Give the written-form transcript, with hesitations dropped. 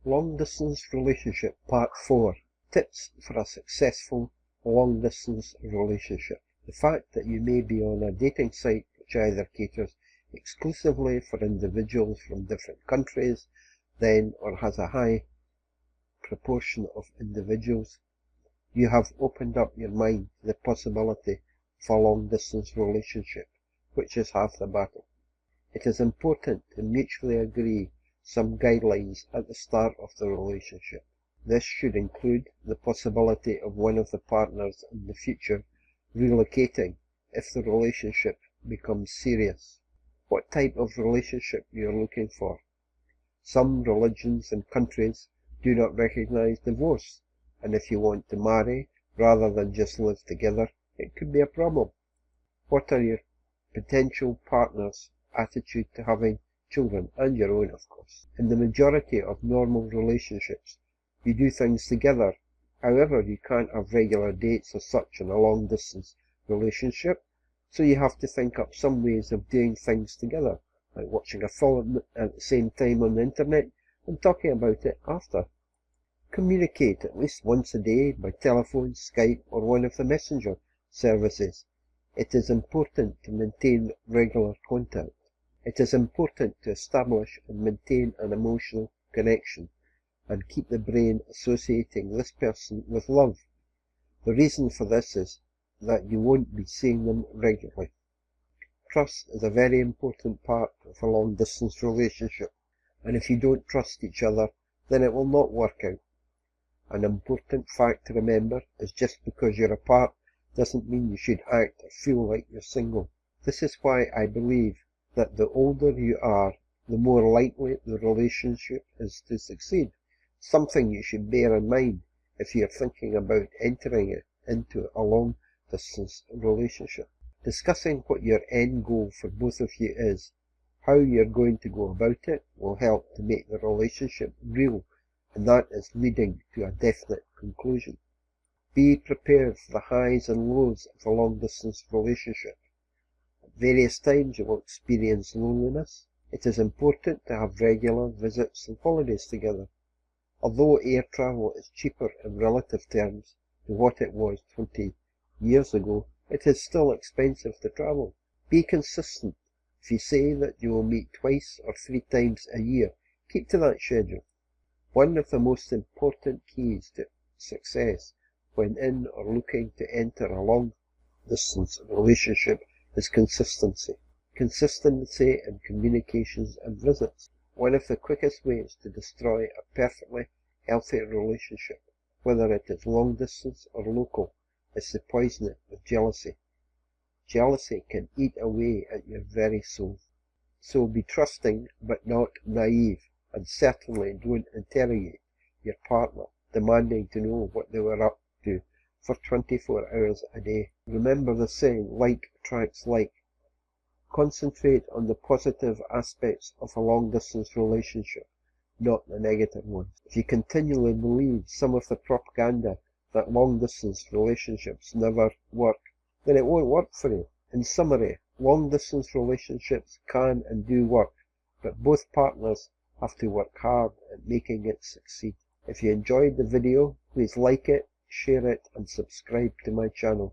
Long Distance Relationship Part 4. Tips for a Successful Long Distance Relationship. The fact that you may be on a dating site which either caters exclusively for individuals from different countries, then or has a high proportion of individuals, you have opened up your mind to the possibility of a long distance relationship, which is half the battle. It is important to mutually agree some guidelines at the start of the relationship. This should include the possibility of one of the partners in the future relocating if the relationship becomes serious. What type of relationship you are looking for. Some religions and countries do not recognize divorce, and if you want to marry rather than just live together, it could be a problem. What are your potential partner's attitude to having children, and your own, of course? In the majority of normal relationships, you do things together. However, you can't have regular dates as such in a long distance relationship, so you have to think up some ways of doing things together, like watching a film at the same time on the internet and talking about it after. Communicate at least once a day by telephone, Skype, or one of the messenger services. It is important to maintain regular contact. It is important to establish and maintain an emotional connection and keep the brain associating this person with love. The reason for this is that you won't be seeing them regularly. Trust is a very important part of a long distance relationship, and if you don't trust each other, then it will not work out. An important fact to remember is just because you're apart doesn't mean you should act or feel like you're single. This is why I believe that the older you are, the more likely the relationship is to succeed. Something you should bear in mind if you're thinking about entering it into a long distance relationship. Discussing what your end goal for both of you is, how you're going to go about it, will help to make the relationship real, and that is leading to a definite conclusion. Be prepared for the highs and lows of a long distance relationship. At various times you will experience loneliness. It is important to have regular visits and holidays together. Although air travel is cheaper in relative terms to what it was 20 years ago, it is still expensive to travel. Be consistent. If you say that you will meet twice or 3 times a year, keep to that schedule. One of the most important keys to success when in or looking to enter a long-distance relationship is consistency. Consistency in communications and visits. One of the quickest ways to destroy a perfectly healthy relationship, whether it is long-distance or local, is to poison it with jealousy. Jealousy can eat away at your very soul. So be trusting but not naive, and certainly don't interrogate your partner, demanding to know what they were up to for 24 hours a day. Remember the saying, like attracts like. Concentrate on the positive aspects of a long-distance relationship, not the negative ones. If you continually believe some of the propaganda that long-distance relationships never work, then it won't work for you. In summary, long-distance relationships can and do work, but both partners have to work hard at making it succeed. If you enjoyed the video, please like it, share it, and subscribe to my channel.